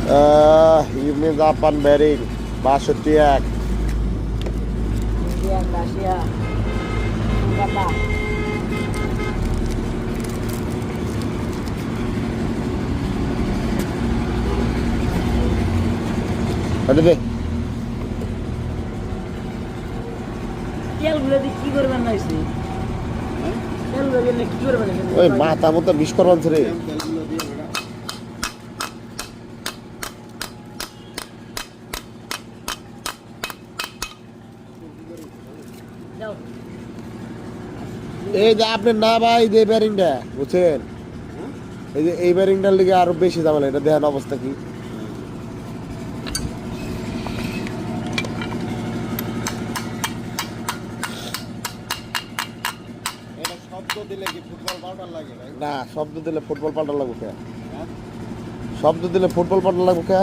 ইউনি Japan বেরিং 62 Indian Russia Kolkata এটা দে তেলগুলো দিয়ে কি করবেন না হয়েছে তেলগুলো দিয়ে কি করবেন ওই মাথা মতো বিষ করবান রে যাও এই যে আপনি না ভাই যে ব্যারিংটা বুঝছেন এই যে এই ব্যারিংটার লিগে আরো বেশি ঝামেলা এটা দেখেন অবস্থা কি না শব্দ দিলে ফুটবল পাল্টা লাগবে কে শব্দ দিলে ফুটবল পাল্টা লাগবে কে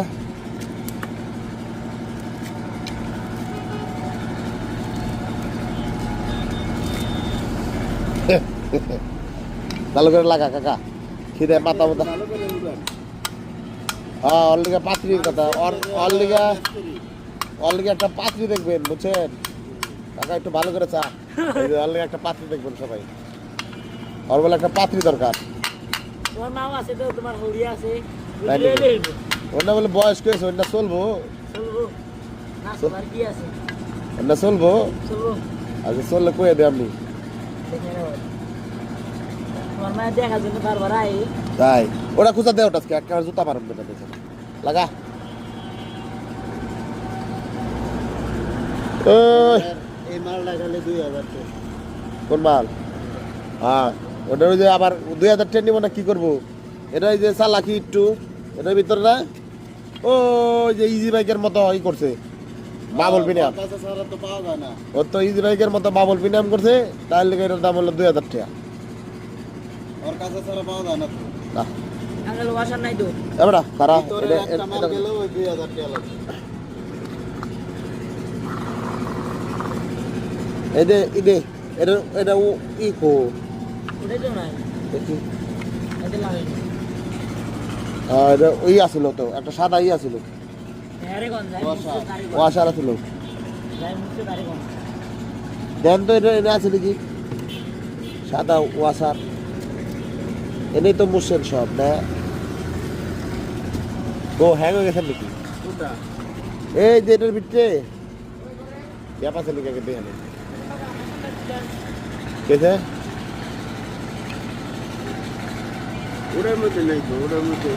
ভালো করে লাগা কাকা খিদে মাথা মাথা হ্যাঁ ওর লিগে পাত্রীর কথা ওর লিগে একটা পাত্রী দেখবেন বুঝছেন কাকা একটু ভালো করে চা ওর লিগে একটা পাত্রী দেখবেন সবাই ওর বলে একটা পাত্রী দরকার তোমার নাম আছে তো তোমার হরিয়া আছে তাই নাকি? ওটা বলে বয়স হয়েছে ওটা চলবো চলবো না তোমার কি আছে ওটা চলবো চলবো আচ্ছা চললে কয়ে দে আপনি দেখে নাও তোমার মায়ের দেখার জন্য বারবার আই তাই ওটা খুঁজা দে ওটা আজকে একটা জুতা মারুন বেটা দেখে লাগা এই মালটা খালি 2000 কোন মাল হ্যাঁ ওটা ওই যে আবার 2000 টাকা নিব না কি করবো এটা ওই যে চালাকি একটু এটার ভিতরে না ও যে ইজি বাইকের মতো ই করছে বাবল পিনাম কাঁচা ছাড়া তো পাওয়া যায় না ওর তো ইজি বাইকের মতো বাবল পিনাম করছে তার লেগে এটার দাম হলো 2000 টাকা ওর কাঁচা ছাড়া পাওয়া যায় না তো না আঙ্কেল ওয়াশার নাই তো এবারে খারাপ ভিতরে একটা মাল গেলেও ওই 2000 টাকা লাগবে এদে এটা এটা ই কো ওটাই তো নাই দেখি এটা লাগে এটা ওই আসিল তো একটা সাদা ই আসিল আরে কোন যায় ওয়াশার। ওয়াশার আসিল যায় মুখে দাঁড়ি কোন দেন তো এটা এটা আছে নাকি সাদা ওয়াশার এনেই তো মুসেন সব না ও হ্যাং হয়ে গেছে নাকি কোনটা এই যে এটার ভিতরে গ্যাপ আছে নাকি আগে দেখে নেই কেছে ওটার মধ্যে নাই তো ওটার মধ্যে